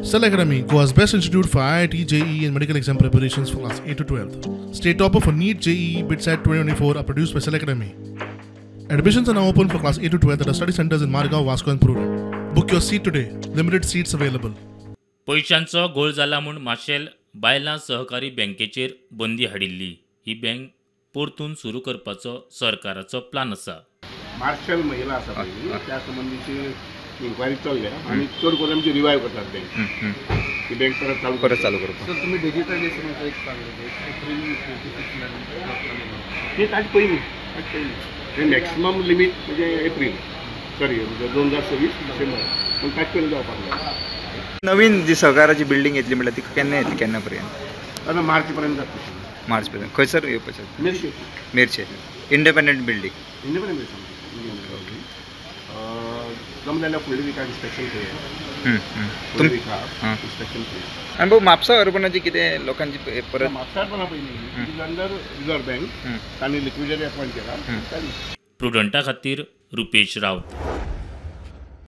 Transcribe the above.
Cell Academy, Goa's best institute for IIT, JEE and medical exam preparations for class 8 to 12th. State topper for NEET, JEE, BITSAT 2024 are produced by Cell Academy. Admissions are now open for class 8 to 12th at our study centers in Margao, Vasco and Purur. Book your seat today. Limited seats available. पैशांचो गोळ जाला म्हूण माशेल बायलां सहकारी बँकेचेर बंदी हाडिल्ली. ही bank परतून सुरू करपाचो सरकाराचो प्लान आसा. मार्शल महिला आसा पळय त्या संबंधीची इन्क्वायरी चल्ल्या आनी चड करून आमची रिवायव करतात बँक. ती बँक परत चालू करता. सर तुम्ही डिजिटलायझेशनाचं एक सांगले एप्रिल 26 ते ताजे पयलीं ते मॅक्सिमम लिमीट म्हणजे एप्रील सॉरी 2026 डिसेंबर पूण ताजे पयलीं जावपाक जाय. नवीन जी सहकाराची बिल्डिंग येतली म्हटल्यार ती केन्ना येतली केन्ना पर्यंत? आता मार्च पर्यंत जातली. मार्च पर्यंत खंयसर येवपाचें? Merces independent building. इंडिपेंडंट जमलें जाल्यार फुडल्या विकाक इन्स्पेक्शन करूया. फुडल्या विकाक इन्स्पेक्शन करूया. आनी भाऊ म्हापसा अर्बनाची कितें लोकांची परत म्हापसा अर्बना पयलीं अंडर रिजर्व बँक तांणी लिक्विडेटर अपॉयंट केला. प्रुडंटा खातीर रुपेश रावत.